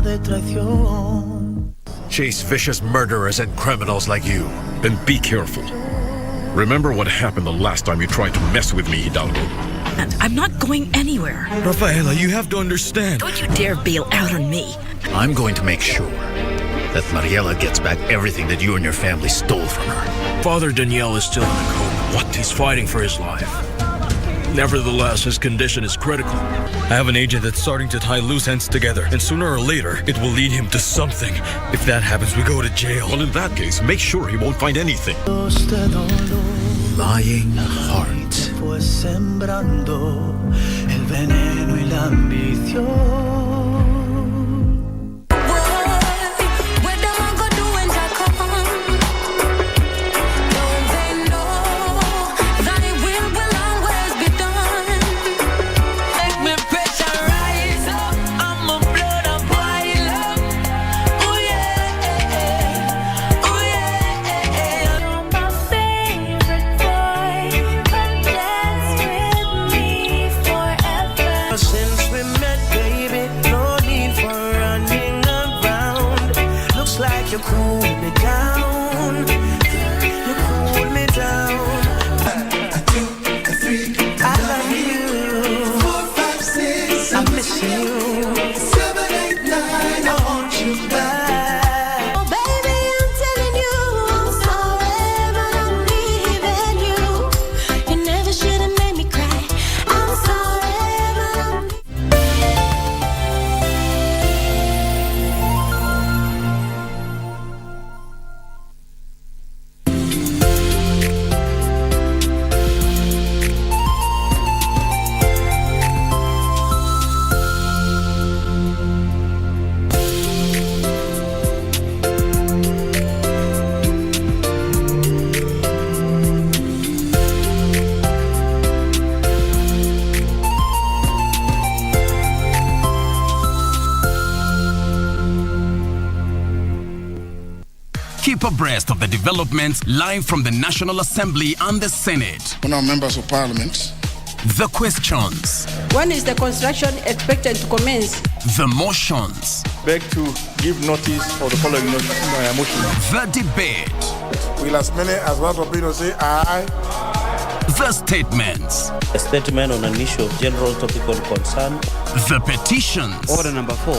de traición. Chase vicious murderers and criminals like you. Then be careful. Remember what happened the last time you tried to mess with me, Hidalgo. And I'm not going anywhere. Rafaela, you have to understand. Don't you dare bail out on me. I'm going to make sure that Mariela gets back everything that you and your family stole from her. Father Daniel is still in a coma. What? He's fighting for his life. Nevertheless, his condition is critical. I have an agent that's starting to tie loose ends together, and sooner or later, it will lead him to something. If that happens, we go to jail. Well, in that case, make sure he won't find anything. Lying heart. Fue sembrando el veneno y la ambición. You cool me down. You cool me down. 1, 2, 3. I love you. 4, 5, 6. I miss you. 7, 8, 9. I want you back. Oh baby, I'm telling you, I'm sorry, but I'm leaving you. You never should have made me cry. I'm sorry, but I'm Keep abreast of the developments live from the National Assembly and the Senate. On our members of Parliament. The questions. When is the construction expected to commence? The motions. Beg to give notice of the following motion. The debate. Will as many as want to say aye? The statements. A statement on an issue of general topical concern. The petitions. Order number 4,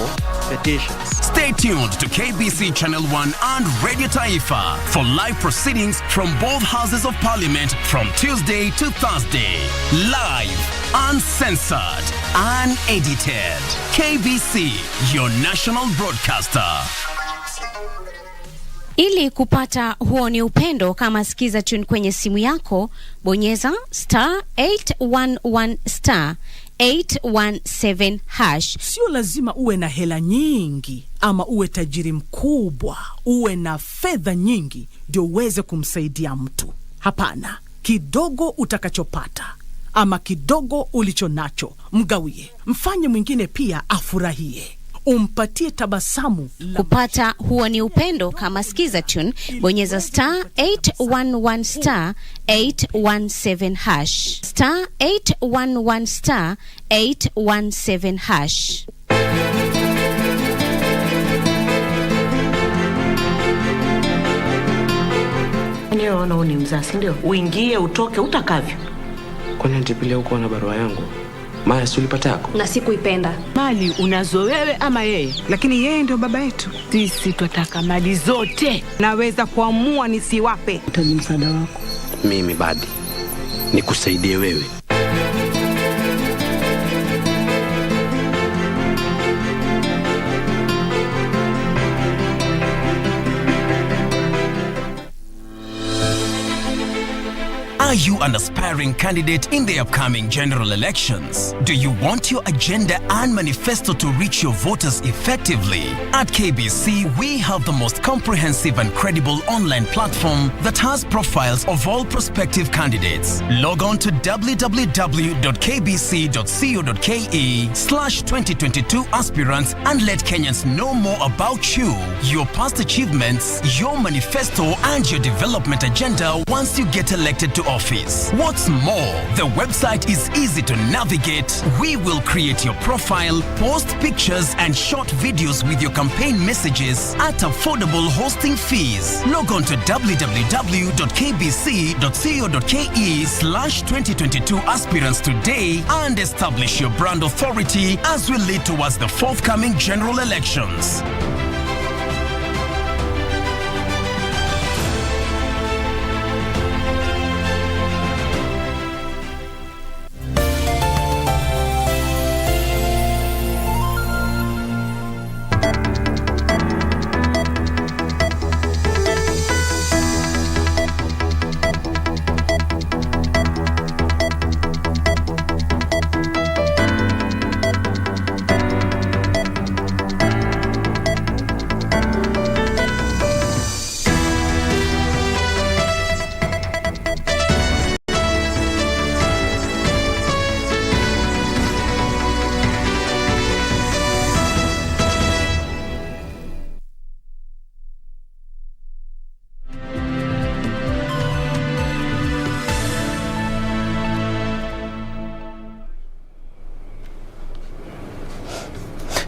petitions. Stay tuned to KBC Channel 1 and Radio Taifa for live proceedings from both houses of Parliament from Tuesday to Thursday. Live, uncensored, unedited. KBC, your national broadcaster. Ili kupata huo ni upendo, kama sikiza tune kwenye simu yako, bonyeza *811 *817#. Sio lazima uwe na hela nyingi ama uwe tajiri mkubwa, uwe na fedha nyingi ndio uweze kumsaidia mtu. Hapana, kidogo utakachopata ama kidogo ulicho nacho, mgawie. Mfanye mwingine pia afurahie. Umpatie tabasamu. Kupata huo ni upendo, kama sikiza tune, bonyeza *811 *817#. *811 *817#. Niona ni mzasi ndio. Uingie utoke utakavyo. Kwani nitipile huko na barua yangu? Maya sulipata yako. Na sikuipenda. Mali unazo wewe ama yeye? Lakini yeye ndio baba yetu. Sisi tutaka mali zote. Naweza kuamua nisiwape. Utaji msaada wako. Mimi badi nikusaidie wewe. Are you an aspiring candidate in the upcoming general elections? Do you want your agenda and manifesto to reach your voters effectively? At KBC, we have the most comprehensive and credible online platform that has profiles of all prospective candidates. Log on to www.kbc.co.ke/2022 aspirants and let Kenyans know more about you, your past achievements, your manifesto, and your development agenda once you get elected to office. office. What's more, the website is easy to navigate. We will create your profile, post pictures and short videos with your campaign messages at affordable hosting fees. Log on to www.kbc.co.ke/2022 aspirants today and establish your brand authority as we lead towards the forthcoming general elections.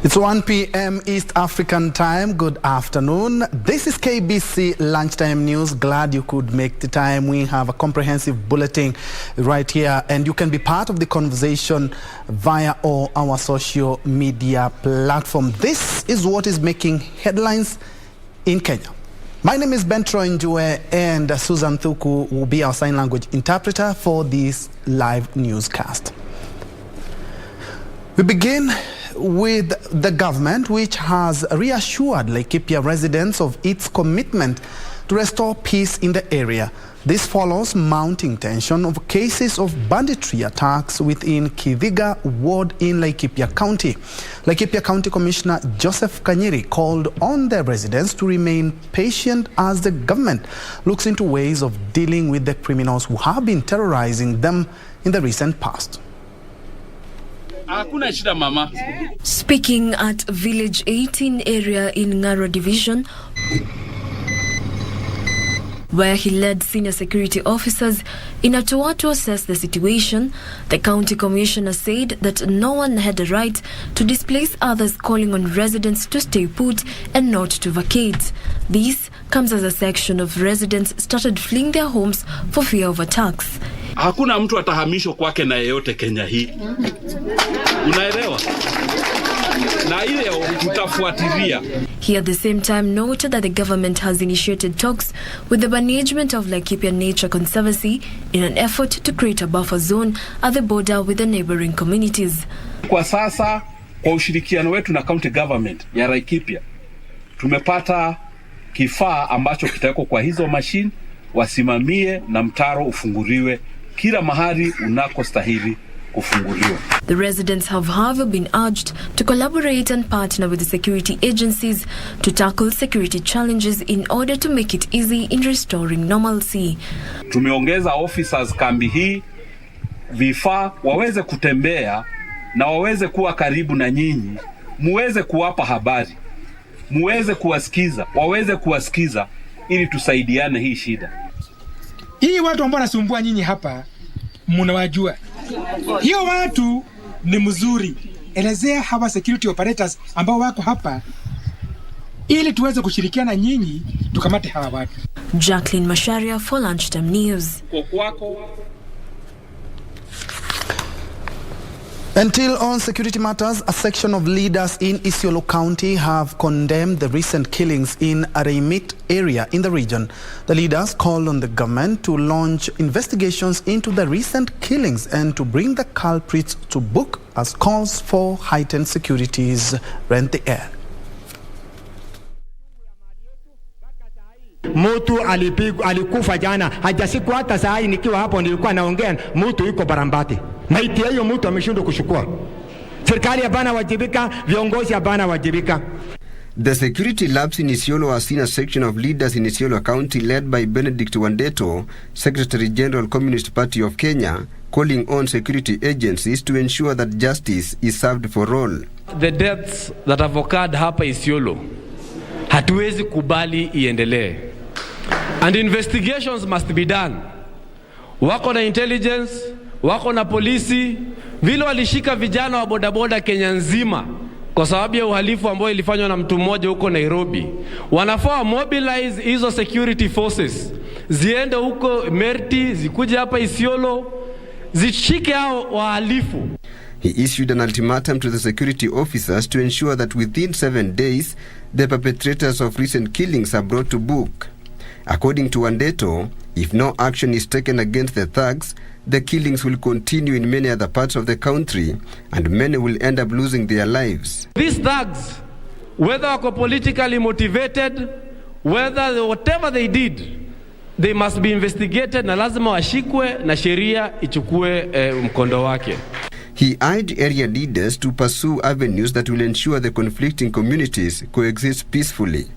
It's 1 p.m. East African time. Good afternoon. This is KBC Lunchtime News. Glad you could make the time. We have a comprehensive bulletin right here, and you can be part of the conversation via all our social media platform. This is what is making headlines in Kenya. My name is Njue, and Susan Thuku will be our sign language interpreter for this live newscast. We begin with the government, which has reassured Laikipia residents of its commitment to restore peace in the area. This follows mounting tension of cases of banditry attacks within Kithiga ward in Laikipia County. Laikipia County Commissioner Joseph Kanyiri called on the residents to remain patient as the government looks into ways of dealing with the criminals who have been terrorizing them in the recent past. Speaking at Village 18 area in Ngara Division, where he led senior security officers in a tour to assess the situation, the county commissioner said that no one had a right to displace others, calling on residents to stay put and not to vacate. This comes as a section of residents started fleeing their homes for fear of attacks. Hakuna mtu atahamishwa kwake na yeyote Kenya hii. Unaelewa? Na ile tutafuatilia. He at the same time noted that the government has initiated talks with the management of Laikipia Nature Conservancy in an effort to create a buffer zone at the border with the neighboring communities. Kwa sasa, kwa ushirikiano wetu na county government ya Laikipia, tumepata kifaa ambacho kitawekwa kwa hizo machine, wasimamie na mtaro ufunguliwe kila mahali unakostahili kufunguliwa. The residents have, however, been urged to collaborate and partner with the security agencies to tackle security challenges in order to make it easy in restoring normalcy. Tumeongeza officers kambi hii, vifaa, waweze kutembea na waweze kuwa karibu na nyinyi, muweze kuwapa habari, muweze kuwasikiza, waweze kuwasikiza ili tusaidiane hii shida. Hii watu ambao nasumbua nyinyi hapa, mnawajua. Hiyo watu ni mzuri. Elezea hawa security operators ambao wako hapa ili tuweze kushirikiana nyinyi tukamate hawa watu. Jacqueline Masharia for Lunchtime News. Until on security matters, a section of leaders in Isiolo County have condemned the recent killings in Areimit area in the region. The leaders called on the government to launch investigations into the recent killings and to bring the culprits to book as calls for heightened securities rent the air. Mtu alikufa jana, hajasiku hata saa hii nikiwa hapo nilikuwa naongea, mtu yuko barambati. Maiti hiyo mtu ameshindwa kushukua. Serikali hapana wajibika, viongozi hapana wajibika. The security labs in Isiolo has seen a section of leaders in Isiolo County led by Benedict Wandeto, Secretary General Communist Party of Kenya, calling on security agencies to ensure that justice is served for all. The deaths that have occurred hapa Isiolo, hatuwezi kubali iendelee. And investigations must be done. wako na intelligence, wako na polisi, vile walishika vijana wa bodaboda Kenya nzima kwa sababu ya uhalifu ambao ilifanywa na mtu mmoja huko Nairobi. Wanafaa mobilize hizo security forces, ziende huko Merti, zikuje hapa Isiolo, zishike hao wahalifu. He issued an ultimatum to the security officers to ensure that within 7 days, the perpetrators of recent killings are brought to book. According to Wandeto, if no action is taken against the thugs, the killings will continue in many other parts of the country, and many will end up losing their lives. These thugs, whether wako politically motivated, whatever they did, they must be investigated na lazima washikwe na sheria ichukue mkondo wake. He urged area leaders to pursue avenues that will ensure the conflicting communities coexist peacefully.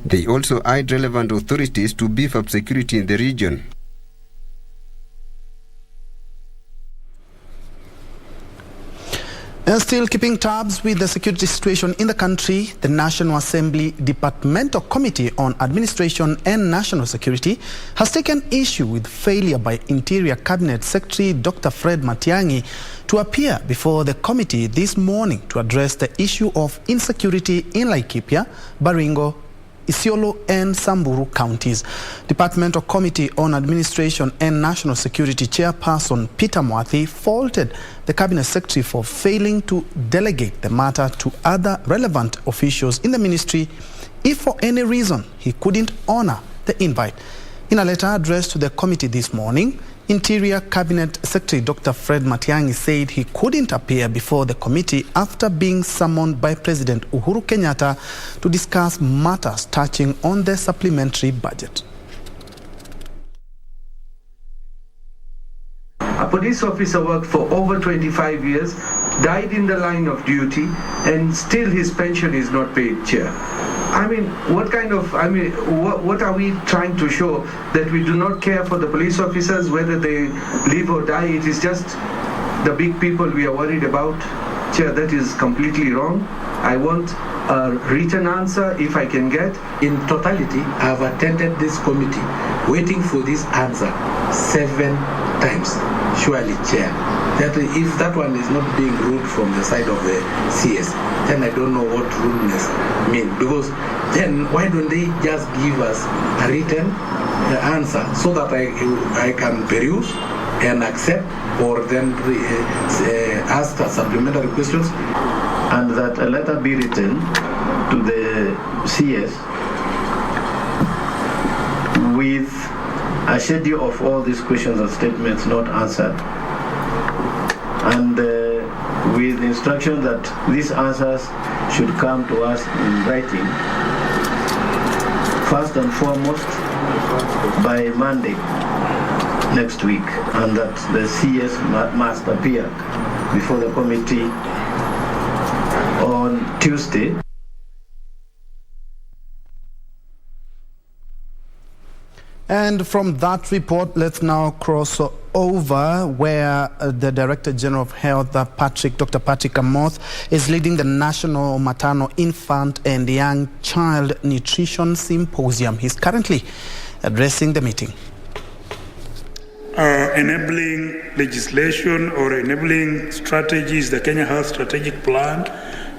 They also urged relevant authorities to beef up security in the region. And still keeping tabs with the security situation in the country, the National Assembly Departmental Committee on Administration and National Security has taken issue with failure by Interior Cabinet Secretary Dr. Fred Matiang'i to appear before the committee this morning to address the issue of insecurity in Laikipia, Baringo, Isiolo and Samburu counties. Departmental Committee on Administration and National Security Chairperson Peter Mwathi faulted the Cabinet Secretary for failing to delegate the matter to other relevant officials in the ministry if for any reason he couldn't honor the invite. In a letter addressed to the committee this morning, Interior Cabinet Secretary Dr. Fred Matiang'i said he couldn't appear before the committee after being summoned by President Uhuru Kenyatta to discuss matters touching on the supplementary budget. A police officer worked for over 25 years, died in the line of duty, and still his pension is not paid, Chair. I mean, what are we trying to show? That we do not care for the police officers, whether they live or die? It is just the big people we are worried about. Chair, that is completely wrong. I want a written answer if I can get. In totality, I have attended this committee waiting for this answer 7 times. Surely, Chair, that if that one is not being ruled from the side of the CS, then I don't know what rudeness means. Because then why don't they just give us a written answer so that I can peruse and accept, or then ask supplementary questions? And that a letter be written to the CS with a schedule of all these questions and statements not answered, and with instruction that these answers should come to us in writing, first and foremost by Monday next week, and that the CS must appear before the committee on Tuesday. And from that report, let's now cross over where the Director General of Health, Dr. Patrick Amoth, is leading the National Maternal, Infant and Young Child Nutrition Symposium. He's currently addressing the meeting. Enabling legislation or enabling strategies, the Kenya Health Strategic Plan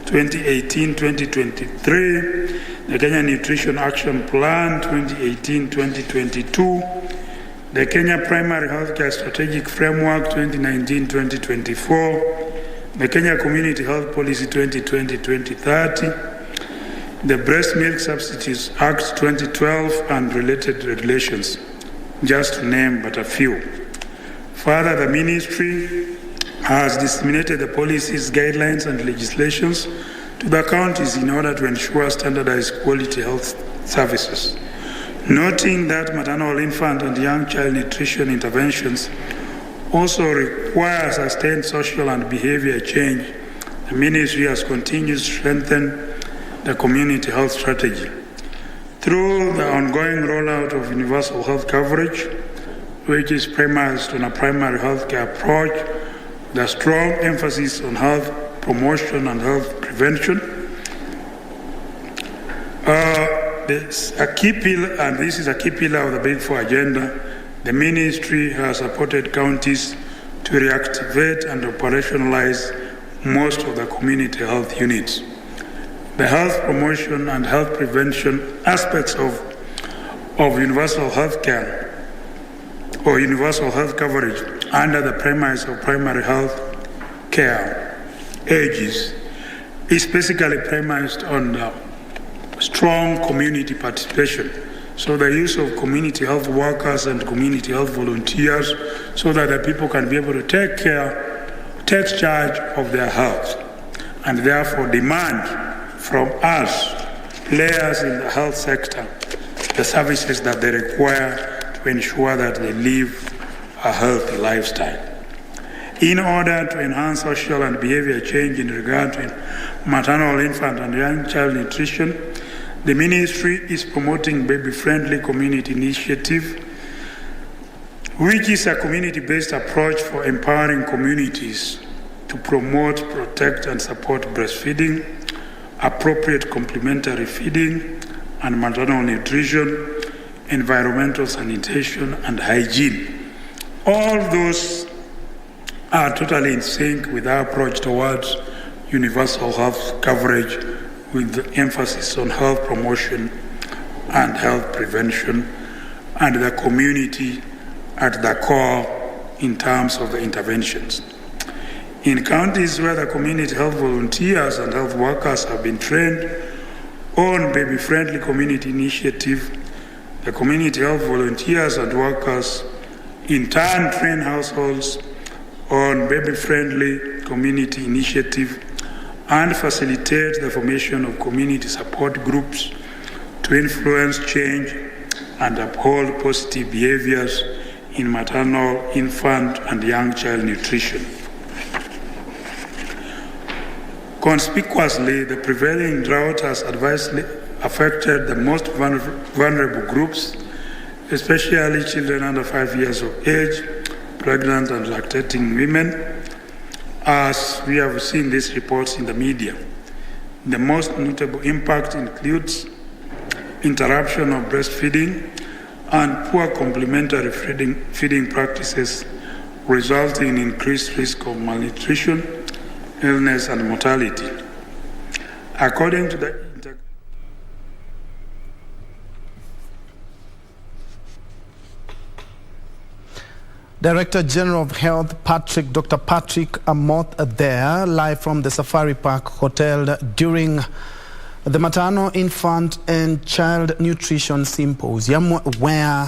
2018-2023, the Kenya Nutrition Action Plan 2018-2022, the Kenya Primary Healthcare Strategic Framework 2019-2024, the Kenya Community Health Policy 2020-2030, the Breast Milk Substitutes Act 2012 and related regulations, just to name but a few. Further, the ministry has disseminated the policies, guidelines and legislations to the counties in order to ensure standardized quality health services. Noting that maternal, infant and young child nutrition interventions also require sustained social and behavior change, the ministry has continued to strengthen the community health strategy. Through the ongoing rollout of universal health coverage, which is premised on a primary healthcare approach, the strong emphasis on health promotion and health prevention. This is a key pillar of the Big Four agenda, The ministry has supported counties to reactivate and operationalize most of the community health units. The health promotion and health prevention aspects of universal health care or universal health coverage under the premise of primary health care ages is basically premised on strong community participation. So the use of community health workers and community health volunteers so that the people can be able to take charge of their health and therefore demand from us, players in the health sector, the services that they require to ensure that they live a healthy lifestyle. In order to enhance social and behavior change in regard to maternal, infant and young child nutrition, the ministry is promoting baby-friendly community initiative, which is a community-based approach for empowering communities to promote, protect and support breastfeeding, appropriate complementary feeding and maternal nutrition, environmental sanitation and hygiene. All those are totally in sync with our approach towards universal health coverage with the emphasis on health promotion and health prevention and the community at the core in terms of the interventions. In counties where the community health volunteers and health workers have been trained on baby-friendly community initiative, the community health volunteers and workers in turn train households on baby-friendly community initiative and facilitate the formation of community support groups to influence change and uphold positive behaviors in maternal, infant, and young child nutrition. Conspicuously, the prevailing drought has adversely affected the most vulnerable groups, especially children under 5 years of age, pregnant and lactating women, as we have seen these reports in the media. The most notable impact includes interruption of breastfeeding and poor complementary feeding practices, resulting in increased risk of malnutrition, illness and mortality. According to the Director General of Health, Dr. Patrick Amoth there, live from the Safari Park Hotel during the Maternal, Infant and Child Nutrition Symposium, where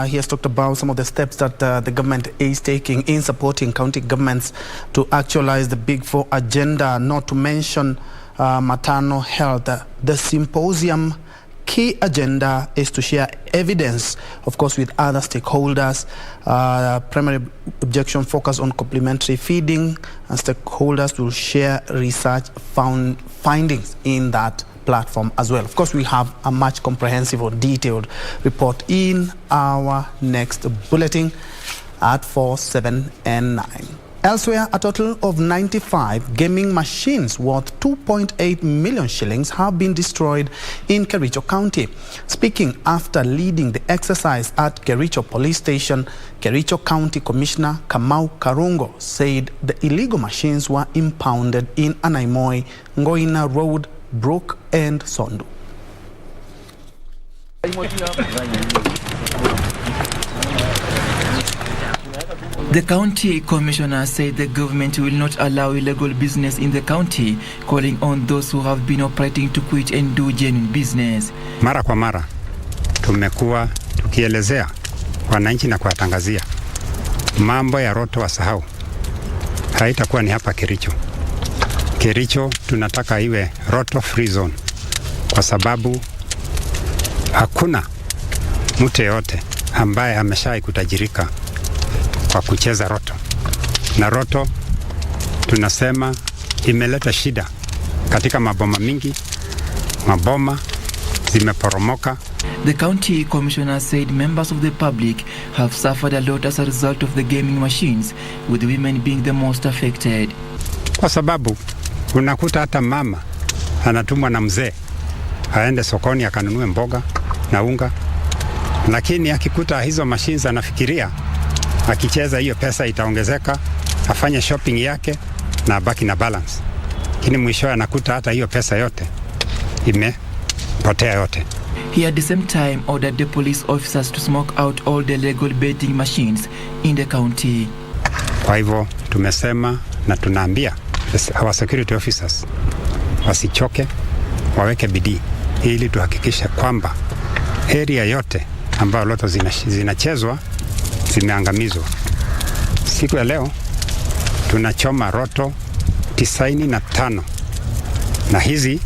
he has talked about some of the steps that the government is taking in supporting county governments to actualize the Big Four agenda, not to mention maternal health. The symposium key agenda is to share evidence, of course, with other stakeholders. Primary objection focus on complementary feeding, and stakeholders will share research findings in that platform as well. Of course, we have a much comprehensive or detailed report in our next bulletin at 4, 7 and 9. Elsewhere, a total of 95 gaming machines worth 2.8 million shillings have been destroyed in Kericho County. Speaking after leading the exercise at Kericho Police Station, Kericho County Commissioner Kamau Karungo said the illegal machines were impounded in Anaimoy, Ngoina Road, Brook and Sondu. The county commissioner said the government will not allow illegal business in the county, calling on those who have been operating to quit and do genuine business. Mara kwa mara tumekuwa tukielezea wananchi na kuwatangazia mambo ya Roto wasahau. Haitakuwa ni hapa Kericho. Kericho tunataka iwe Roto free zone, kwa sababu hakuna mtu yote ambaye ameshai kutajirika kwa kucheza Roto. Na Roto tunasema imeleta shida katika maboma mingi, maboma zimeporomoka. The county commissioner said members of the public have suffered a lot as a result of the gaming machines, with women being the most affected. Kwa sababu unakuta hata mama anatumwa na mzee aende sokoni akanunue mboga na unga, lakini akikuta hizo machines anafikiria akicheza hiyo pesa itaongezeka, afanye shopping yake na abaki na balance, lakini mwisho anakuta hata hiyo pesa yote imepotea yote. He at the same time ordered the police officers to smoke out all the legal betting machines in the county. Kwa hivyo tumesema na tunaambia our security officers wasichoke, waweke bidii ili tuhakikishe kwamba area yote ambayo loto zinachezwa zimeangamizwa. Siku ya leo tunachoma roto 95 na hizi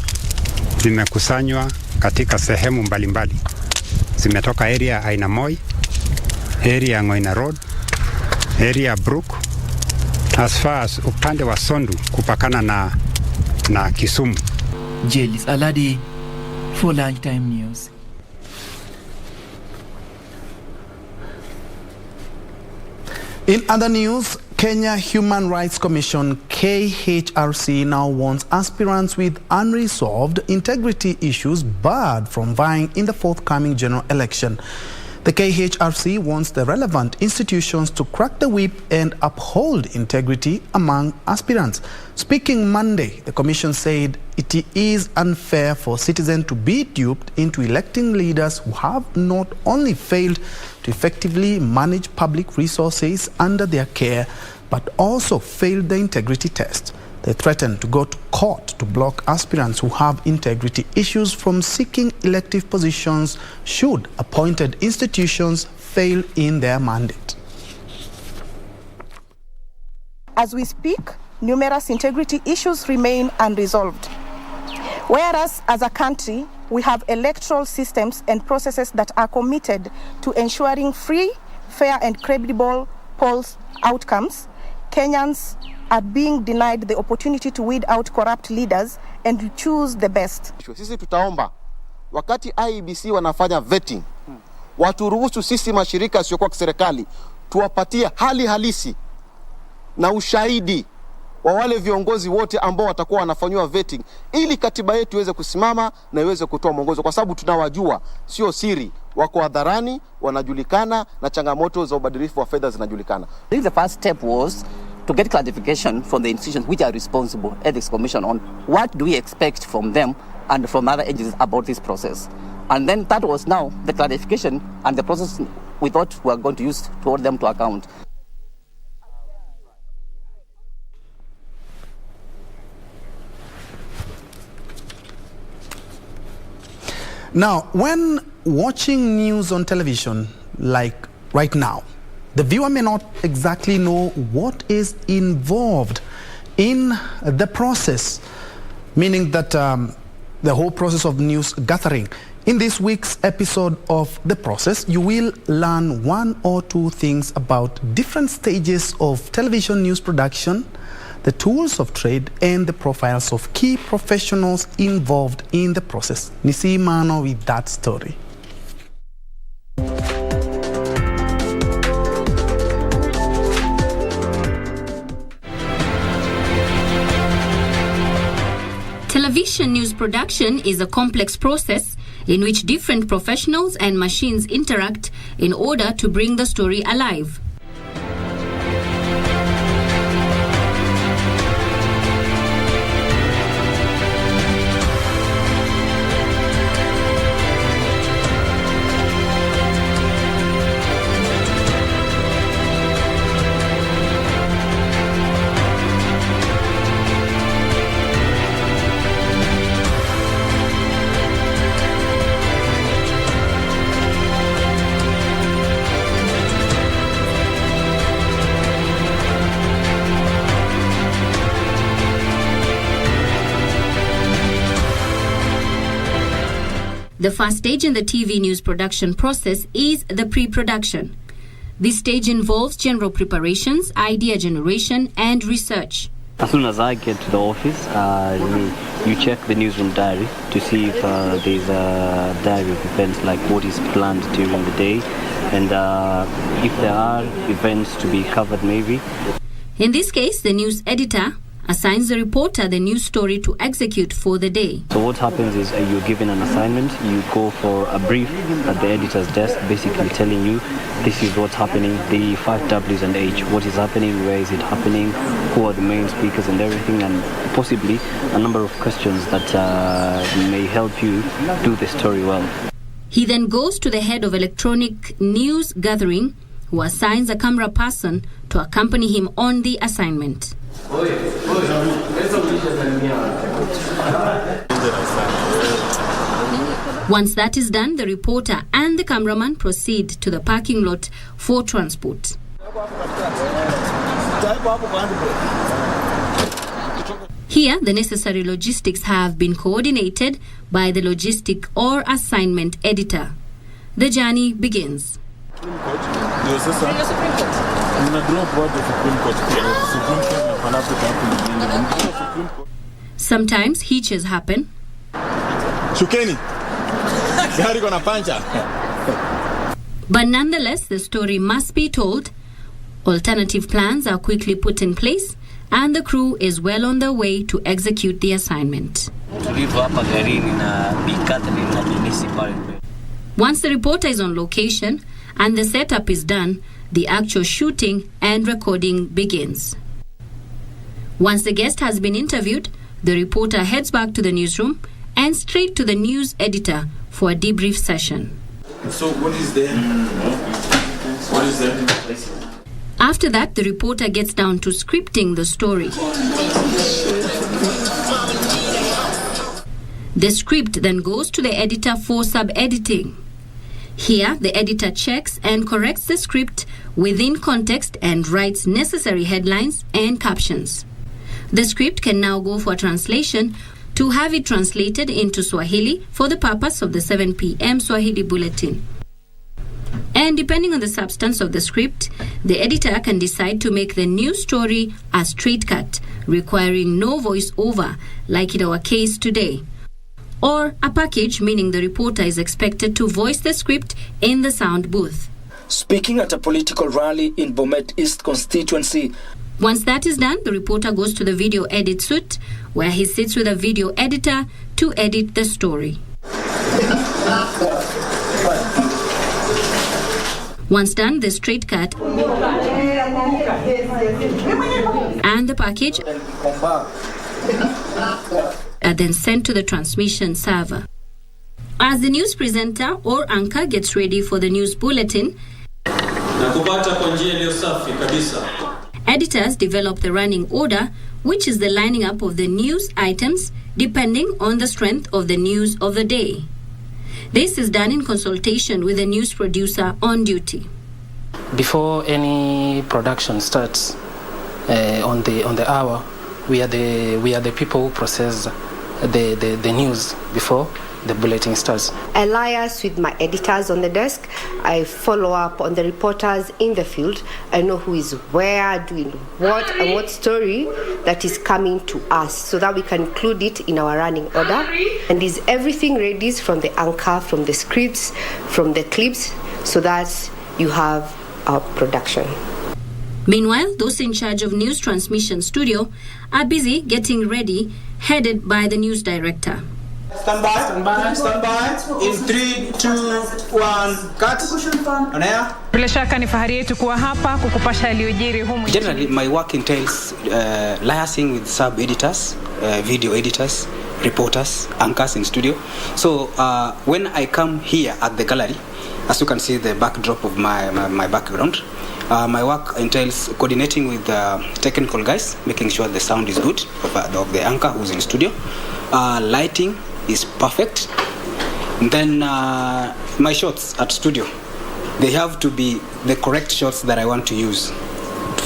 zimekusanywa katika sehemu mbalimbali. Zimetoka area Aina Moi, area Ngoina Road, area Brook, as far as upande wa Sondu kupakana na Kisumu. Jelis Aladi for Lunchtime News. In other news, Kenya Human Rights Commission KHRC now wants aspirants with unresolved integrity issues barred from vying in the forthcoming general election. The KHRC wants the relevant institutions to crack the whip and uphold integrity among aspirants. Speaking Monday, the commission said it is unfair for citizens to be duped into electing leaders who have not only failed to effectively manage public resources under their care, but also failed the integrity test. They threatened to go to court to block aspirants who have integrity issues from seeking elective positions should appointed institutions fail in their mandate. As we speak, numerous integrity issues remain unresolved. Whereas as a country, we have electoral systems and processes that are committed to ensuring free, fair and credible polls outcomes, Kenyans are being denied the opportunity to weed out corrupt leaders and to choose the best. Sisi tutaomba wakati IEBC wanafanya vetting, waturuhusu sisi mashirika yasiyokuwa kiserikali tuwapatie hali halisi na ushahidi wa wale viongozi wote ambao watakuwa wanafanywa vetting, ili katiba yetu iweze kusimama na iweze kutoa mwongozo, kwa sababu tunawajua, sio siri, wako hadharani, wanajulikana na changamoto za ubadilifu wa fedha zinajulikana. The first step was to get clarification from the institutions which are responsible, Ethics Commission, on what do we expect from them and from other agencies about this process. And then that was now the clarification and the process we thought we were going to use to hold them to account. Now, when watching news on television, like right now, the viewer may not exactly know what is involved in the process, meaning that the whole process of news gathering. In this week's episode of The Process, you will learn one or two things about different stages of television news production, the tools of trade, and the profiles of key professionals involved in the process. Nisi Mano with that story. Television news production is a complex process in which different professionals and machines interact in order to bring the story alive. The first stage in the TV news production process is the pre-production. This stage involves general preparations, idea generation, and research. As soon as I get to the office, you check the newsroom diary to see if there's a diary of events, like what is planned during the day, and if there are events to be covered maybe. In this case, the news editor assigns the reporter the news story to execute for the day. So what happens is you're given an assignment, you go for a brief at the editor's desk, basically telling you this is what's happening, the 5 W's and H, what is happening, where is it happening, who are the main speakers and everything, and possibly a number of questions that may help you do the story well. He then goes to the head of electronic news gathering, who assigns a camera person to accompany him on the assignment. Once that is done, the reporter and the cameraman proceed to the parking lot for transport. Here, the necessary logistics have been coordinated by the logistic or assignment editor. The journey begins. Sometimes hitches happen. But nonetheless, the story must be told. Alternative plans are quickly put in place, and the crew is well on their way to execute the assignment. Once the reporter is on location and the setup is done, the actual shooting and recording begins. Once the guest has been interviewed, the reporter heads back to the newsroom and straight to the news editor for a debrief session. So what is there? What is there? After that, the reporter gets down to scripting the story. The script then goes to the editor for sub-editing. Here, the editor checks and corrects the script within context and writes necessary headlines and captions. The script can now go for translation to have it translated into Swahili for the purpose of the 7 p.m. Swahili Bulletin. And depending on the substance of the script, the editor can decide to make the news story a straight cut, requiring no voice-over, like in our case today. Or a package, meaning the reporter is expected to voice the script in the sound booth. Speaking at a political rally in Bomet East constituency. Once that is done, the reporter goes to the video edit suite, where he sits with a video editor to edit the story. Once done, the straight cut and the package are then sent to the transmission server. As the news presenter or anchor gets ready for the news bulletin, editors develop the running order, which is the lining up of the news items depending on the strength of the news of the day. This is done in consultation with the news producer on duty. Before any production starts on the hour, we are the people who process the news before the bulletin starts. I liaise with my editors on the desk. I follow up on the reporters in the field. I know who is where, doing what, and what story that is coming to us, so that we can include it in our running order. And is everything ready from the anchor, from the scripts, from the clips, so that you have our production. Meanwhile, those in charge of news transmission studio are busy getting ready, headed by the news director. Stand by. In 3, 2, 1, cut. On air. Bila shaka ni fahari yetu kuwa hapa kukupasha yaliyojiri humu. Generally, my work entails liaising with sub-editors, video editors, reporters, anchors in studio. So when I come here at the gallery, as you can see the backdrop of my background, my work entails coordinating with technical guys, making sure the sound is good of the anchor who's in studio. Lighting is perfect. And then my shots at studio, they have to be the correct shots that I want to use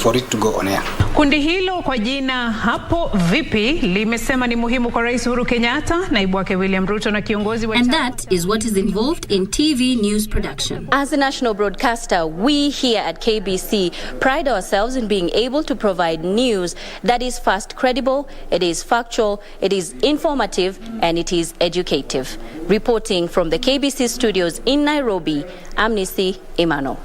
for it to go on air. Kundi hilo kwa jina Hapo Vipi limesema ni muhimu kwa Rais Uhuru Kenyatta, naibu wake William Ruto na kiongozi wa. And that is what is involved in TV news production. As a national broadcaster, we here at KBC pride ourselves in being able to provide news that is fast, credible, it is factual, it is informative, and it is educative. Reporting from the KBC studios in Nairobi, Amnesty Emmanuel.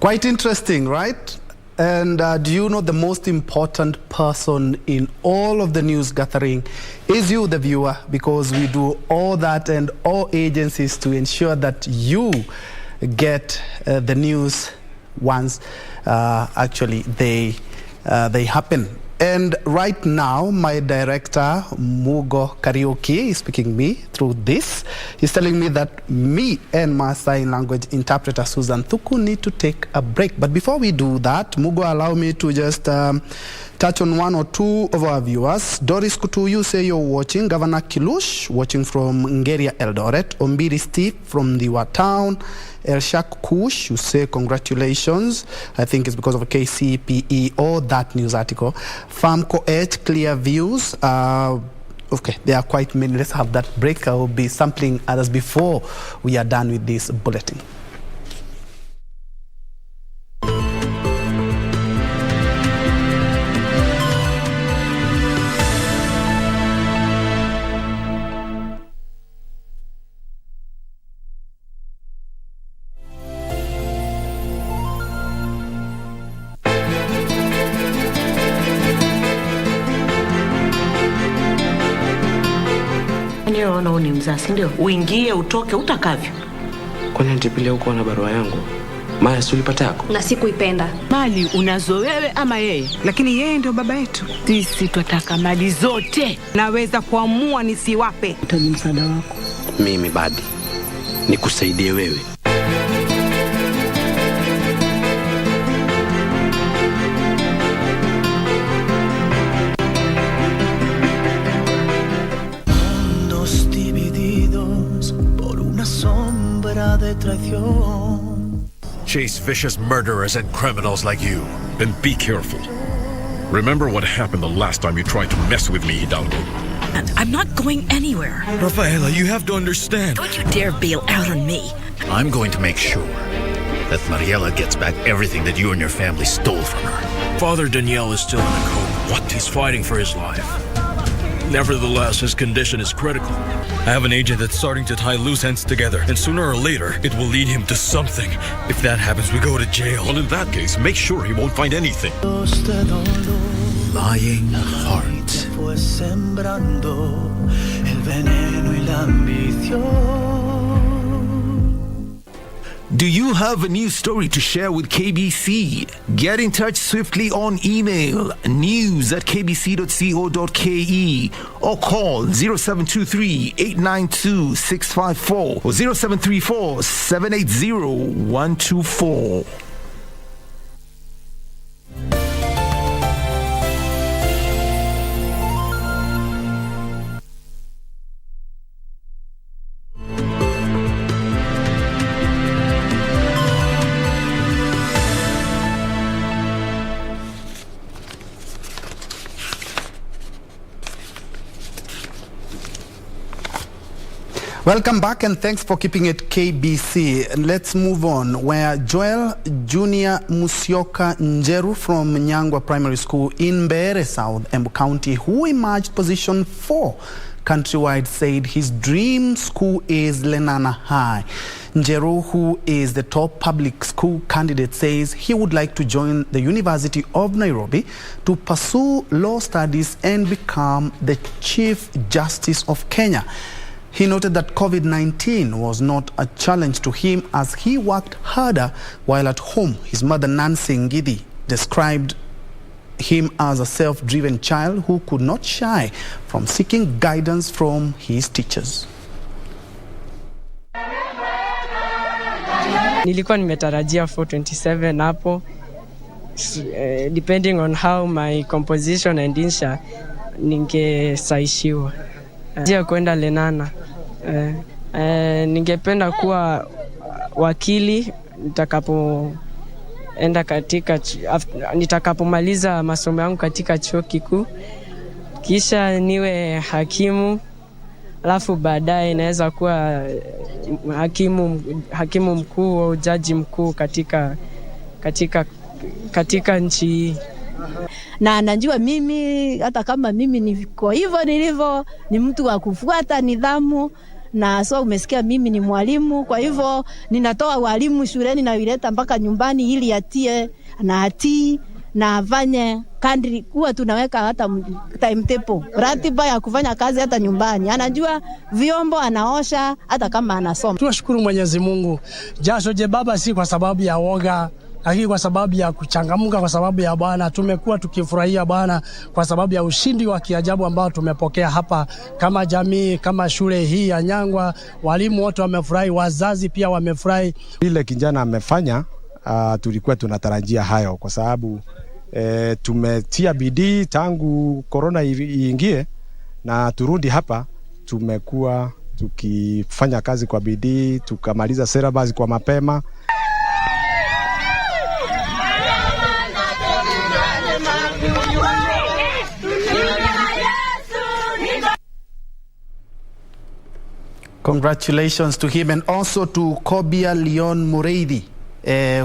Quite interesting, right? And do you know the most important person in all of the news gathering is you, the viewer, because we do all that and all agencies to ensure that you get the news once actually they happen. And right now, my director, Mugo Karaoke, is speaking me through this. He's telling me that me and my sign language interpreter, Susan Thuku, need to take a break. But before we do that, Mugo, allow me to just touch on one or two of our viewers. Doris Kutu, you say you're watching. Governor Kilush, watching from Ngeria Eldoret. Ombiri Steve from Diwa Town. Elshak Kush, you say congratulations. I think it's because of a KCPE or that news article. Famco H, clear views. Okay, there are quite many. Let's have that break. I will be sampling others before we are done with this bulletin. Unaona ni mzazi ndio uingie utoke utakavyo. Kwani antipile huko na barua yangu? Maya si ulipata yako? Na sikuipenda. Mali unazo wewe ama yeye? Lakini yeye ndio baba yetu. Sisi tunataka mali zote. Naweza kuamua nisiwape. Utaji msaada wako. Mimi badi nikusaidie wewe. Chase vicious murderers and criminals like you. Then be careful. Remember what happened the last time you tried to mess with me, Hidalgo. I'm not going anywhere. Rafaela, you have to understand. Don't you dare bail out on me. I'm going to make sure that Mariela gets back everything that you and your family stole from her. Father Daniel is still in a coma. What? He's fighting for his life. Nevertheless, his condition is critical. I have an agent that's starting to tie loose ends together, and sooner or later, it will lead him to something. If that happens, we go to jail. Well, in that case, make sure he won't find anything. Lying heart. Do you have a news story to share with KBC? Get in touch swiftly on email news@kbc.co.ke or call 0723-892-654 or 0734-780-124. Welcome back and thanks for keeping it KBC. And let's move on, where Joel Junior Musyoka Njeru from Njue Primary School in Mbeere South, Embu County, who emerged position 4 countrywide, said his dream school is Lenana High. Njeru, who is the top public school candidate, says he would like to join the University of Nairobi to pursue law studies and become the Chief Justice of Kenya. He noted that COVID-19 was not a challenge to him as he worked harder while at home. His mother, Nancy Ngidi, described him as a self-driven child who could not shy from seeking guidance from his teachers. Nilikuwa nimetarajia 427 hapo, depending on how my composition and insha ningesaishiwa. Njia kwenda Lenana. Ningependa kuwa wakili nitakapomaliza masomo yangu katika chuo kikuu, kisha niwe hakimu, alafu baadaye naweza kuwa hakimu mkuu au jaji mkuu katika nchi hii. Na anajua mimi hata kama mimi niko hivyo nilivyo, ni mtu wa kufuata nidhamu na so umesikia mimi ni mwalimu, kwa hivyo ninatoa walimu shuleni na wileta mpaka nyumbani ili atie na atii na afanye kadri kuwa tunaweka hata timetable, ratiba ya kufanya kazi hata nyumbani. Anajua vyombo anaosha hata kama anasoma. Tunashukuru Mwenyezi Mungu. Jasho je baba si kwa sababu ya woga, lakini kwa sababu ya kuchangamka, kwa sababu ya Bwana. Tumekuwa tukifurahia Bwana kwa sababu ya ushindi wa kiajabu ambao tumepokea hapa kama jamii, kama shule hii ya Nyangwa. Walimu wote wamefurahi, wazazi pia wamefurahi. Ile kijana amefanya, tulikuwa tunatarajia hayo kwa sababu tumetia bidii tangu corona iingie na turudi hapa. Tumekuwa tukifanya kazi kwa bidii, tukamaliza syllabus kwa mapema. Congratulations to him, and also to Kobia Leon Mureidi,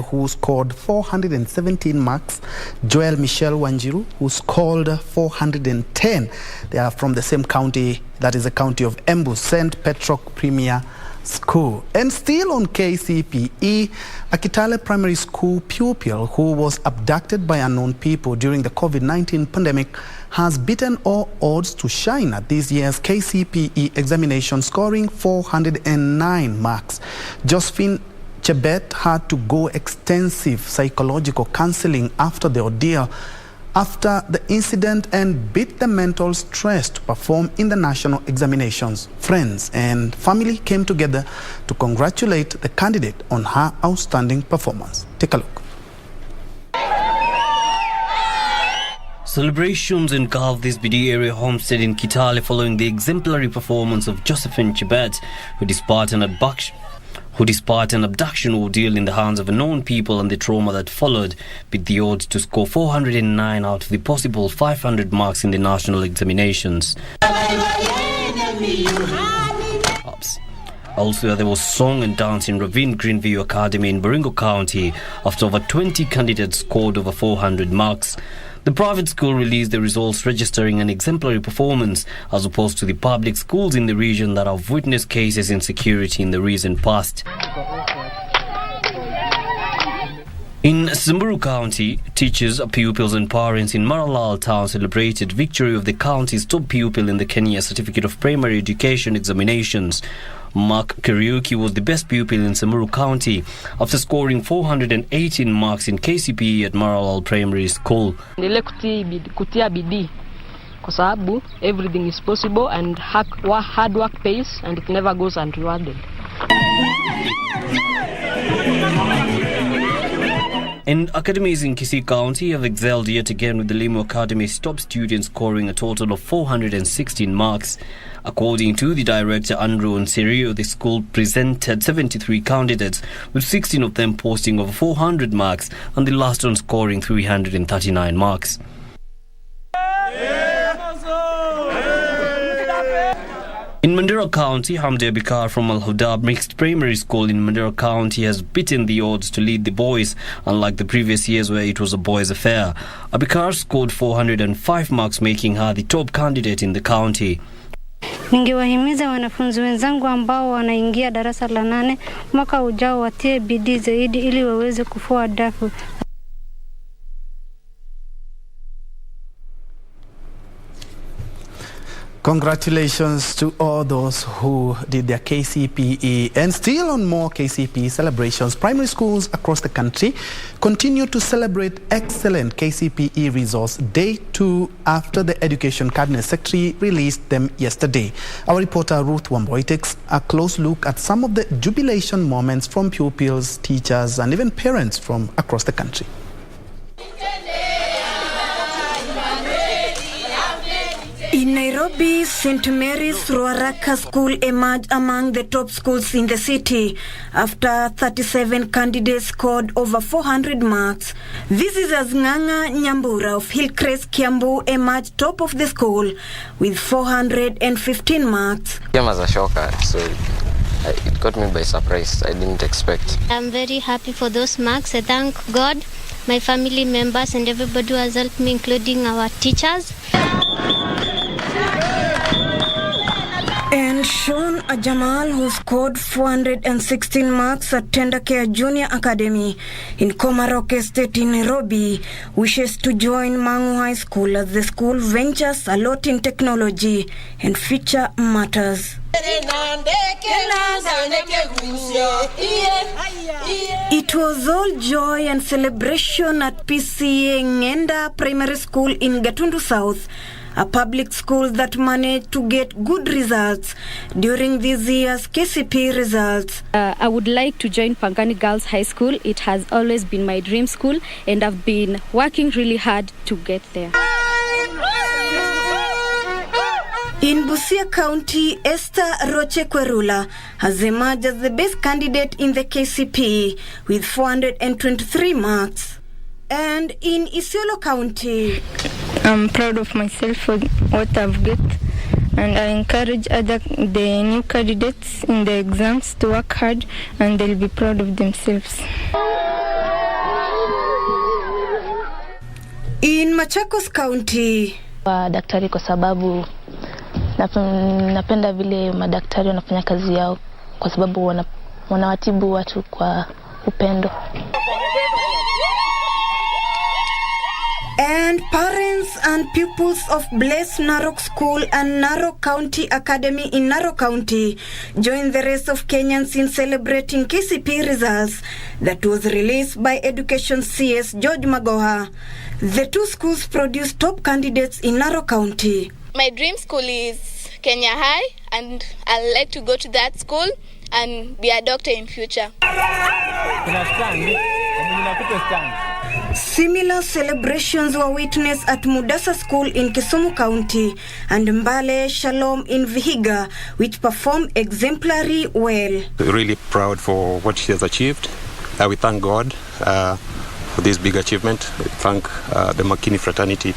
who scored 417 marks. Joel Michelle Wanjiru, who scored 410. They are from the same county, that is the county of Embu, St. Petroc Premier School. And still on KCPE, a Kitale Primary School pupil who was abducted by unknown people during the COVID-19 pandemic has beaten all odds to shine at this year's KCPE examination, scoring 409 marks. Josephine Chebet had to go extensive psychological counseling after the ordeal, after the incident, and beat the mental stress to perform in the national examinations. Friends and family came together to congratulate the candidate on her outstanding performance. Take a look. Celebrations engulfed this BD area homestead in Kitale following the exemplary performance of Josephine Chebet, who despite an abduction ordeal in the hands of unknown people and the trauma that followed, beat the odds to score 409 out of the possible 500 marks in the national examinations. Also, there was song and dance in Ravine Greenview Academy in Baringo County after over 20 candidates scored over 400 marks. The private school released the results, registering an exemplary performance as opposed to the public schools in the region that have witnessed cases of insecurity in the recent past. In Samburu County, teachers, pupils and parents in Maralal town celebrated victory of the county's top pupil in the Kenya Certificate of Primary Education examinations. Mark Kariuki was the best pupil in Samburu County after scoring 418 marks in KCPE at Maralal Primary School. Kutia bidii kwa sababu everything is possible and hard work pays and it never goes unrewarded. And academies in Kisii County have excelled yet again, with the Limu Academy's top students scoring a total of 416 marks. According to the director Andrew Nserio, the school presented 73 candidates, with 16 of them posting over 400 marks and the last one scoring 339 marks. In Mandera County, Hamdi Abikar from Al Hudab Mixed Primary School in Mandera County has beaten the odds to lead the boys, unlike the previous years where it was a boys' affair. Abikar scored 405 marks, making her the top candidate in the county. Ningewahimiza wanafunzi wenzangu ambao wanaingia darasa la 8 mwaka ujao watie bidii zaidi ili waweze kufua dafu. Congratulations to all those who did their KCPE. And still on more KCPE celebrations, primary schools across the country continue to celebrate excellent KCPE results day 2 after the Education Cabinet Secretary released them yesterday. Our reporter Ruth Wamboi takes a close look at some of the jubilation moments from pupils, teachers and even parents from across the country. In Nairobi, St. Mary's Ruaraka School emerged among the top schools in the city after 37 candidates scored over 400 marks. Visitors Nganga Nyambura of Hillcrest, Kiambu emerged top of the school with 415 marks. It was a shocker, so it got me by surprise. I didn't expect. I'm very happy for those marks. I thank God, my family members and everybody who has helped me, including our teachers. And Sean Ajamal, who scored 416 marks at Tendacare Junior Academy in Komarock Estate in Nairobi, wishes to join Mangu High School as the school ventures a lot in technology and future matters. It was all joy and celebration at PCA Ngenda Primary School in Gatundu South, a public school that managed to get good results during this year's KCPE results. I would like to join Pangani Girls High School. It has always been my dream school, and I've been working really hard to get there. In Busia County, Esther Roche Kwerula has emerged as the best candidate in the KCPE with 423 marks. And in Isiolo County, I'm proud of myself for what I've got, and I encourage the new candidates in the exams to work hard, and they'll be proud of themselves. In Machakos County, daktari kwa sababu napenda vile madaktari wanafanya kazi yao kwa sababu wanawatibu watu kwa upendo. And parents and pupils of Bless Narok School and Narok County Academy in Narok County joined the rest of Kenyans in celebrating KCPE results that was released by Education CS George Magoha. The two schools produced top candidates in Narok County. My dream school is Kenya High, and I'd like to go to that school and be a doctor in future. Similar celebrations were witnessed at Mudasa School in Kisumu County and Mbale Shalom in Vihiga, which performed exemplary well. We're really proud for what she has achieved. We thank God for this big achievement. We thank the Makini fraternity,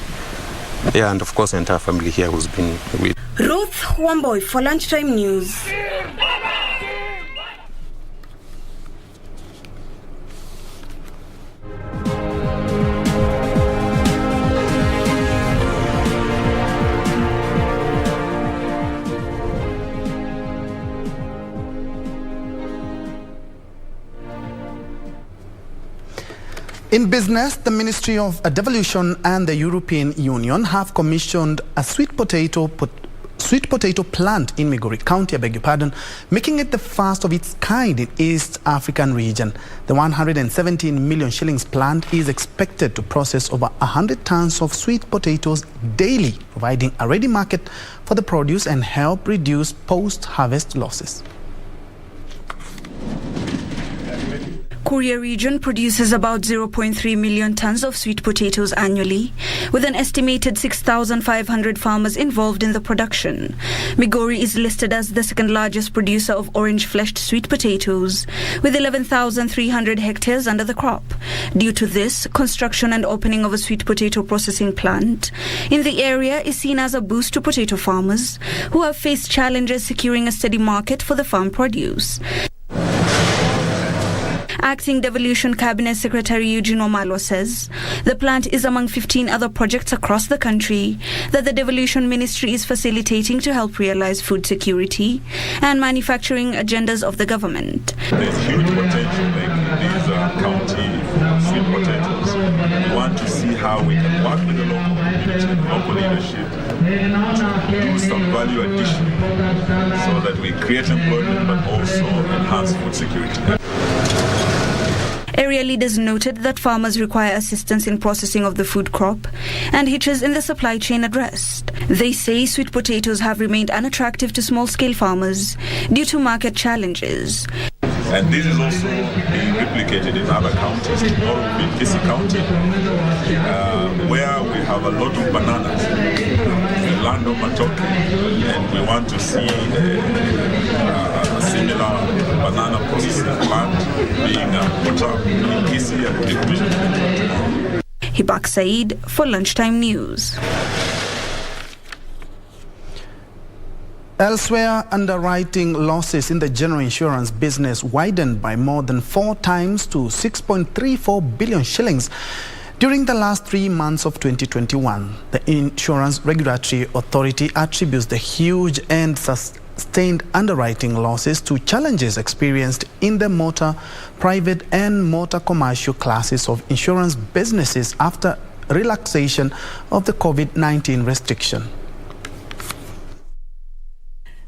and of course the entire family here who's been with. Ruth Wamboy for Lunchtime News. In business, the Ministry of Devolution and the European Union have commissioned a sweet potato plant in Migori County, making it the first of its kind in East African region. The 117 million shillings plant is expected to process over 100 tons of sweet potatoes daily, providing a ready market for the produce and help reduce post-harvest losses. Kuria region produces about 0.3 million tons of sweet potatoes annually, with an estimated 6,500 farmers involved in the production. Migori is listed as the second largest producer of orange-fleshed sweet potatoes, with 11,300 hectares under the crop. Due to this, construction and opening of a sweet potato processing plant in the area is seen as a boost to potato farmers who have faced challenges securing a steady market for the farm produce. Acting Devolution Cabinet Secretary Eugene Omalo says the plant is among 15 other projects across the country that the Devolution Ministry is facilitating to help realize food security and manufacturing agendas of the government. There's huge potential in these county sweet potatoes. We want to see how we can work with the local community, local leadership, to do some value addition so that we create employment but also enhance food security. Area leaders noted that farmers require assistance in processing of the food crop and hitches in the supply chain addressed. They say sweet potatoes have remained unattractive to small-scale farmers due to market challenges. And this is also being replicated in other counties, in KC County, where we have a lot of bananas, the land of Matoke, and we want to see a similar banana processing plant being put up in KC and Division. Hibak Said for Lunchtime News. Elsewhere, underwriting losses in the general insurance business widened by more than 4 times to 6.34 billion shillings during the last 3 months of 2021. The Insurance Regulatory Authority attributes the huge and sustained underwriting losses to challenges experienced in the motor private and motor commercial classes of insurance businesses after relaxation of the COVID-19 restriction.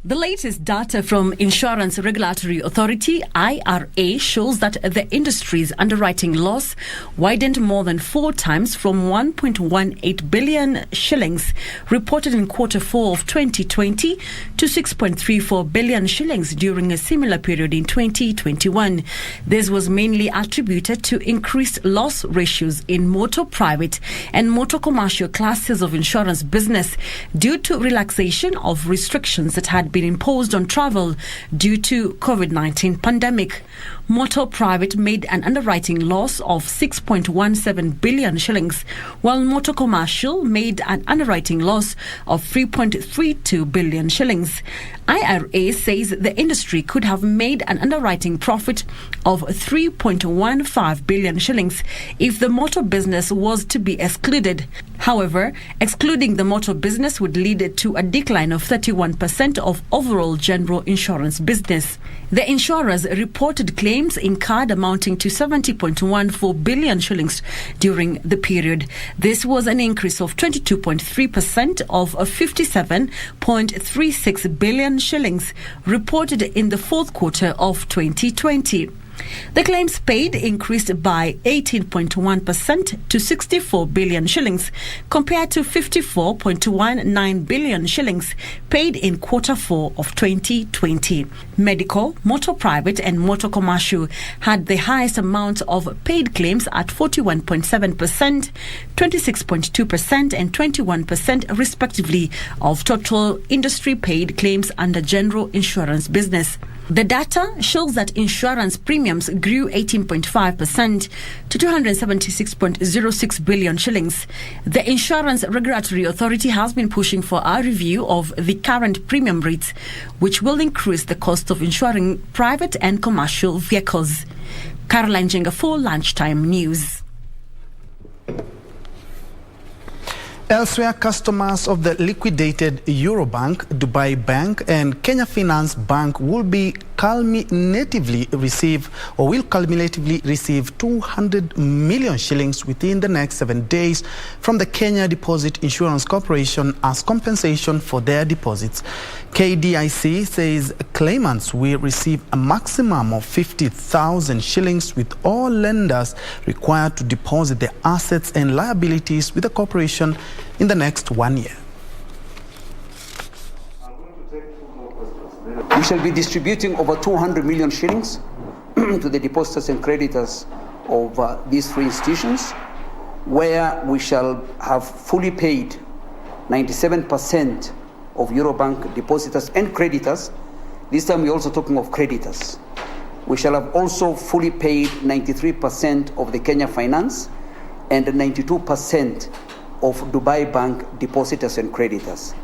The latest data from Insurance Regulatory Authority, IRA, shows that the industry's underwriting loss widened more than 4 times from 1.18 billion shillings reported in Q4 of 2020 to 6.34 billion shillings during a similar period in 2021. This was mainly attributed to increased loss ratios in motor private and motor commercial classes of insurance business due to relaxation of restrictions that had been imposed on travel due to COVID-19 pandemic. Motor private made an underwriting loss of 6.17 billion shillings, while motor commercial made an underwriting loss of 3.32 billion shillings. IRA says the industry could have made an underwriting profit of 3.15 billion shillings if the motor business was to be excluded. However, excluding the motor business would lead to a decline of 31% of overall general insurance business. The insurers reported claims incurred amounting to 70.14 billion shillings during the period. This was an increase of 22.3% of 57.36 billion shillings reported in the fourth quarter of 2020. The claims paid increased by 18.1% to 64 billion shillings compared to 54.19 billion shillings paid in Q4 of 2020. Medical, motor private and motor commercial had the highest amount of paid claims at 41.7%, 26.2% and 21% respectively of total industry paid claims under general insurance business. The data shows that insurance premiums grew 18.5% to 276.06 billion shillings. The Insurance Regulatory Authority has been pushing for a review of the current premium rates, which will increase the cost of insuring private and commercial vehicles. Caroline Jenga for Lunchtime News. Elsewhere, customers of the liquidated Eurobank, Dubai Bank and Kenya Finance Bank will cumulatively receive 200 million shillings within the next 7 days from the Kenya Deposit Insurance Corporation as compensation for their deposits. KDIC says claimants will receive a maximum of 50,000 shillings, with all lenders required to deposit their assets and liabilities with the corporation in the next 1 year. We shall be distributing over 200 million shillings to the depositors and creditors of these three institutions, where we shall have fully paid 97% of Eurobank depositors and creditors. This time we're also talking of creditors. We shall have also fully paid 93% of the Kenya Finance and 92% of Dubai Bank depositors and creditors.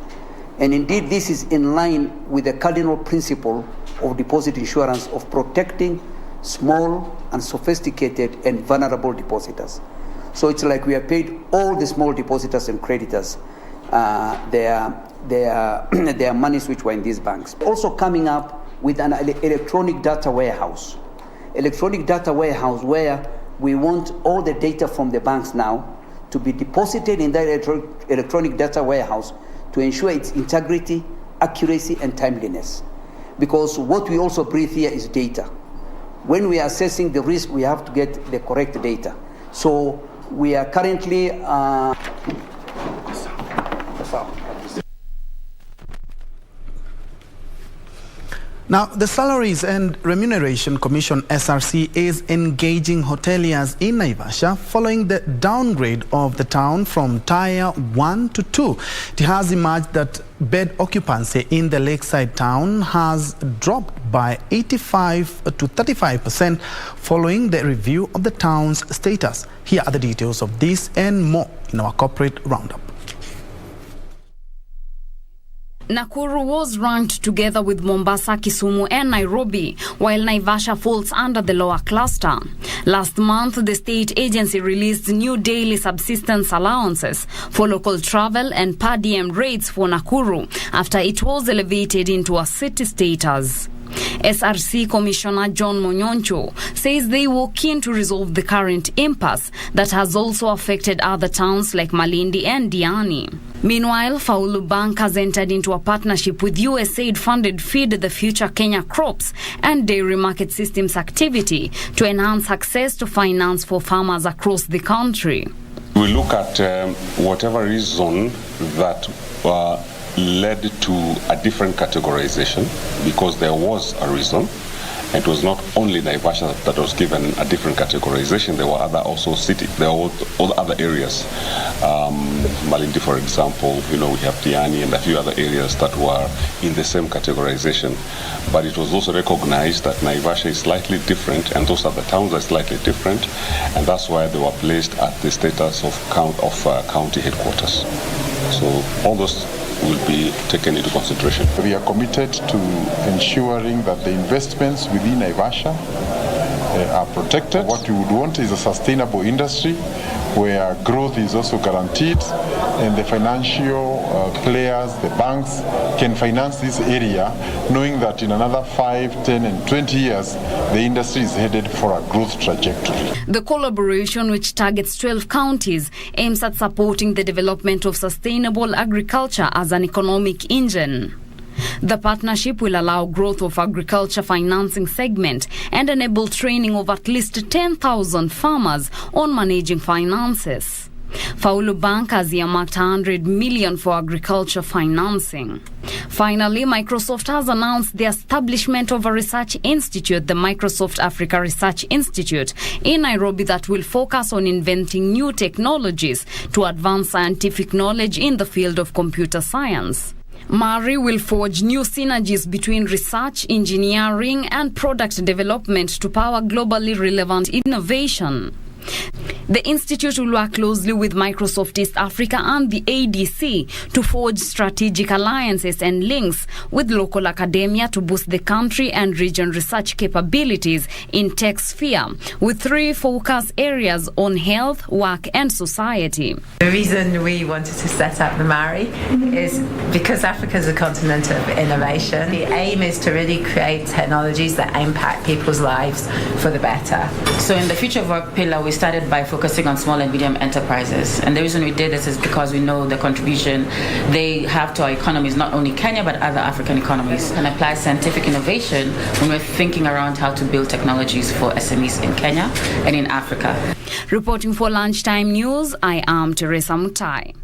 And indeed, this is in line with the cardinal principle of deposit insurance of protecting small and sophisticated and vulnerable depositors. So it's like we have paid all the small depositors and creditors their monies which were in these banks. Also coming up with an electronic data warehouse. Electronic data warehouse where we want all the data from the banks now to be deposited in that electronic data warehouse to ensure its integrity, accuracy and timeliness. Because what we also breathe here is data. When we are assessing the risk, we have to get the correct data. So we are currently Now, the Salaries and Remuneration Commission, SRC, is engaging hoteliers in Naivasha following the downgrade of the town from Tier 1 to 2. It has emerged that bed occupancy in the lakeside town has dropped by 85 to 35% following the review of the town's status. Here are the details of this and more in our corporate roundup. Nakuru was ranked together with Mombasa, Kisumu and Nairobi, while Naivasha falls under the lower cluster. Last month, the state agency released new daily subsistence allowances for local travel and per diem rates for Nakuru after it was elevated into a city status. SRC Commissioner John Monyoncho says they were keen to resolve the current impasse that has also affected other towns like Malindi and Diani. Meanwhile, Faulu Bank has entered into a partnership with USAID-funded Feed the Future Kenya Crops and Dairy Market Systems activity to enhance access to finance for farmers across the country. We look at whatever reason that led to a different categorization, because there was a reason. It was not only Naivasha that was given a different categorization. There were there were other areas. Malindi, for example, we have Diani and a few other areas that were in the same categorization. But it was also recognized that Naivasha is slightly different, and those other towns are slightly different, and that's why they were placed at the status of county headquarters. So all those will be taken into consideration. We are committed to ensuring that the investments within Naivasha are protected. What we would want is a sustainable industry where growth is also guaranteed, and the financial players, the banks, can finance this area, knowing that in another 5, 10 and 20 years, the industry is headed for a growth trajectory. The collaboration, which targets 12 counties, aims at supporting the development of sustainable agriculture as an economic engine. The partnership will allow growth of agriculture financing segment and enable training of at least 10,000 farmers on managing finances. Faulu Bank has earmarked 100 million for agriculture financing. Finally, Microsoft has announced the establishment of a research institute, the Microsoft Africa Research Institute, in Nairobi that will focus on inventing new technologies to advance scientific knowledge in the field of computer science. MARI will forge new synergies between research, engineering and product development to power globally relevant innovation. The institute will work closely with Microsoft East Africa and the ADC to forge strategic alliances and links with local academia to boost the country and region research capabilities in tech sphere, with 3 focus areas on health, work and society. The reason we wanted to set up the MARI is because Africa is a continent of innovation. The aim is to really create technologies that impact people's lives for the better. So in the Future of Work pillar, we started by focusing on small and medium enterprises. And the reason we did this is because we know the contribution they have to our economies, not only Kenya, but other African economies. And apply scientific innovation when we're thinking around how to build technologies for SMEs in Kenya and in Africa. Reporting for Lunchtime News, I am Teresa Mutai.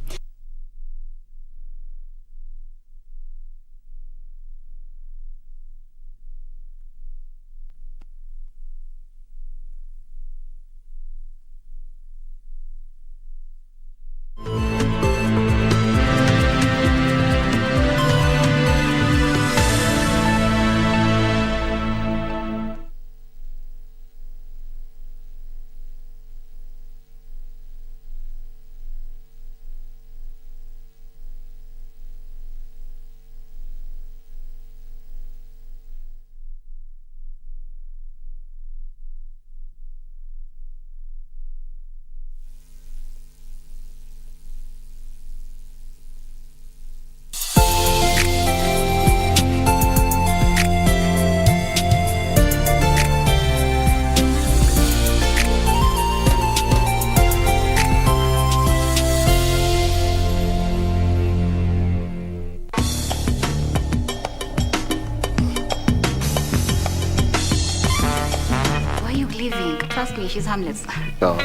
Trust me, she's harmless. No.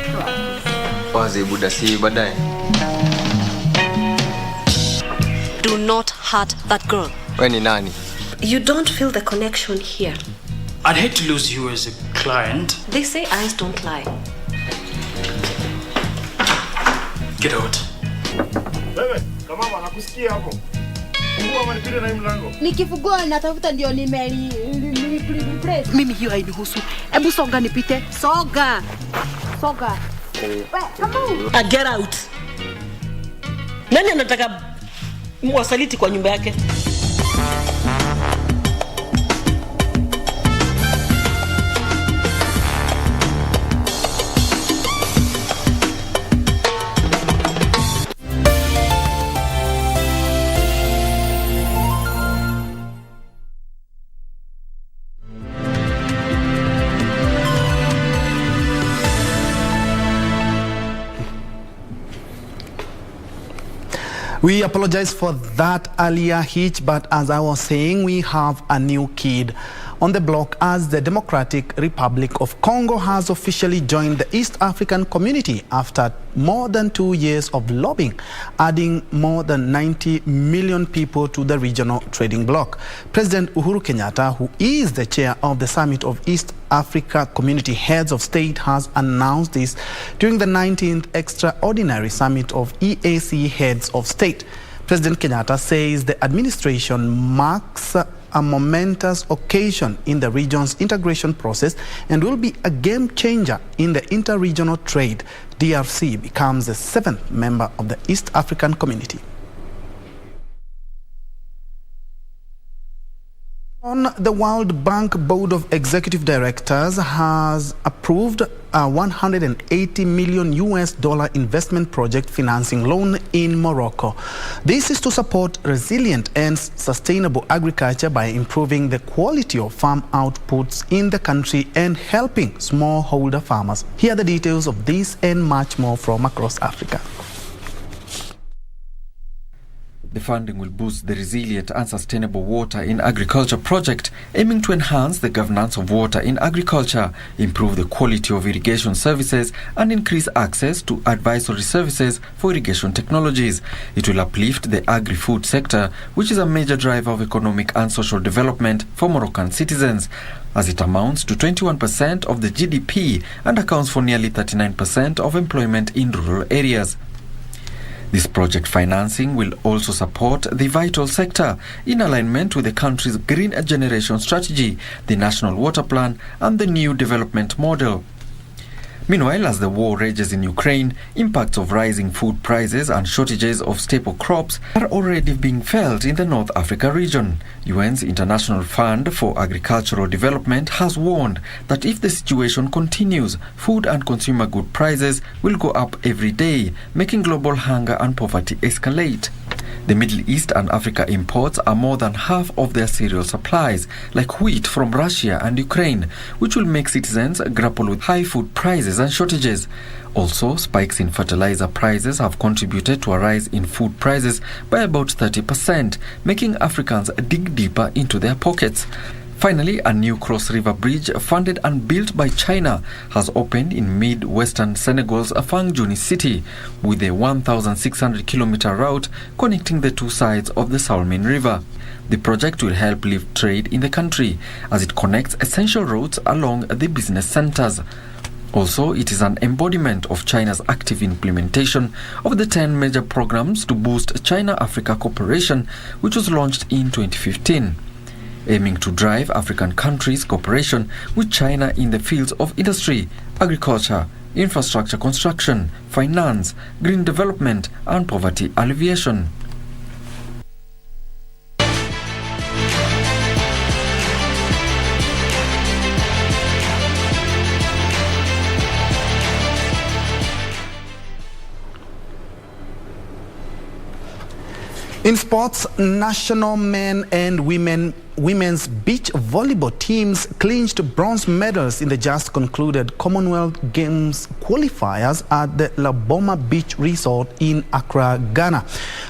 Wazi buda si baadaye. Do not hurt that girl. Wewe ni nani? You don't feel the connection here. I'd hate to lose you as a client. They say eyes don't lie. Get out. Wewe, kama wanakusikia hapo. Fungua manipile na hii mlango. Nikifungua natafuta ndio nimeli place. Mimi hiyo hainihusu. Hebu songa nipite. Soga. Soga. Get out. Nani anataka mwasaliti kwa nyumba yake? We apologize for that earlier hitch, but as I was saying, we have a new kid on the block as the Democratic Republic of Congo has officially joined the East African community after more than 2 years of lobbying, adding more than 90 million people to the regional trading bloc. President Uhuru Kenyatta, who is the chair of the Summit of East Africa Community Heads of State, has announced this during the 19th Extraordinary Summit of EAC Heads of State. President Kenyatta says the administration marks a momentous occasion in the region's integration process and will be a game changer in the inter-regional trade. DRC becomes the 7th member of the East African community. The World Bank Board of Executive Directors has approved a $180 million investment project financing loan in Morocco. This is to support resilient and sustainable agriculture by improving the quality of farm outputs in the country and helping smallholder farmers. Here are the details of this and much more from across Africa. The funding will boost the resilient and sustainable water in agriculture project, aiming to enhance the governance of water in agriculture, improve the quality of irrigation services, and increase access to advisory services for irrigation technologies. It will uplift the agri-food sector, which is a major driver of economic and social development for Moroccan citizens, as it amounts to 21% of the GDP and accounts for nearly 39% of employment in rural areas. This project financing will also support the vital sector in alignment with the country's Green Generation Strategy, the National Water Plan, and the New Development Model. Meanwhile, as the war rages in Ukraine, impacts of rising food prices and shortages of staple crops are already being felt in the North Africa region. UN's International Fund for Agricultural Development has warned that if the situation continues, food and consumer good prices will go up every day, making global hunger and poverty escalate. The Middle East and Africa imports are more than half of their cereal supplies, like wheat from Russia and Ukraine, which will make citizens grapple with high food prices and shortages. Also, spikes in fertilizer prices have contributed to a rise in food prices by about 30%, making Africans dig deeper into their pockets. Finally, a new cross-river bridge funded and built by China has opened in mid-western Senegal's Fangjuni city, with a 1,600-kilometer route connecting the two sides of the Salmin River. The project will help lift trade in the country, as it connects essential routes along the business centers. Also, it is an embodiment of China's active implementation of the 10 major programs to boost China-Africa cooperation, which was launched in 2015. Aiming to drive African countries' cooperation with China in the fields of industry, agriculture, infrastructure construction, finance, green development, and poverty alleviation. In sports, national men and women's beach volleyball teams clinched bronze medals in the just concluded Commonwealth Games qualifiers at the La Boma Beach Resort in Accra, Ghana.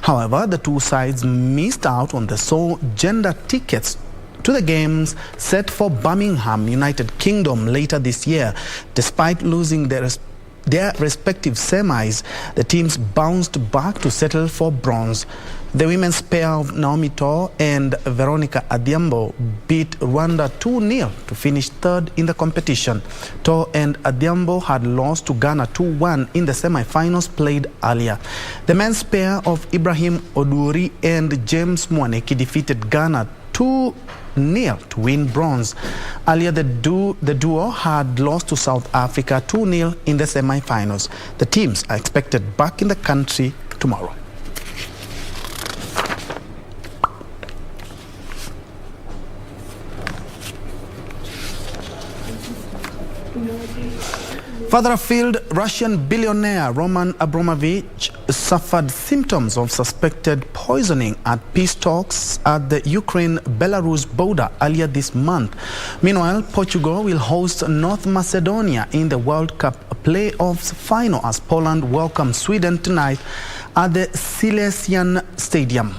However, the two sides missed out on the sole gender tickets to the games set for Birmingham, United Kingdom later this year. Despite losing their respective semis, the teams bounced back to settle for bronze. The women's pair of Naomi Tor and Veronica Adhiambo beat Rwanda 2-0 to finish third in the competition. Tor and Adhiambo had lost to Ghana 2-1 in the semi-finals played earlier. The men's pair of Ibrahim Oduri and James Mwaneki defeated Ghana 2-0 to win bronze. Earlier, the duo had lost to South Africa 2-0 in the semi-finals. The teams are expected back in the country tomorrow. Further afield, Russian billionaire Roman Abramovich suffered symptoms of suspected poisoning at peace talks at the Ukraine-Belarus border earlier this month. Meanwhile, Portugal will host North Macedonia in the World Cup playoffs final as Poland welcomes Sweden tonight at the Silesian Stadium.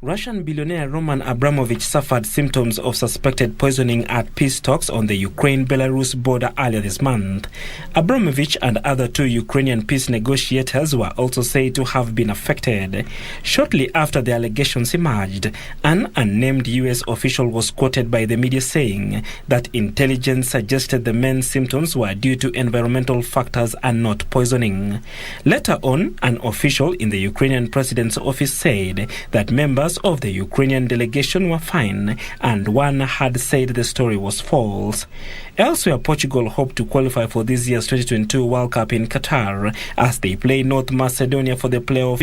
Russian billionaire Roman Abramovich suffered symptoms of suspected poisoning at peace talks on the Ukraine-Belarus border earlier this month. Abramovich and other 2 Ukrainian peace negotiators were also said to have been affected. Shortly after the allegations emerged, an unnamed U.S. official was quoted by the media saying that intelligence suggested the men's symptoms were due to environmental factors and not poisoning. Later on, an official in the Ukrainian president's office said that members of the Ukrainian delegation were fine, and one had said the story was false. Elsewhere, Portugal hope to qualify for this year's 2022 World Cup in Qatar as they play North Macedonia for the playoff.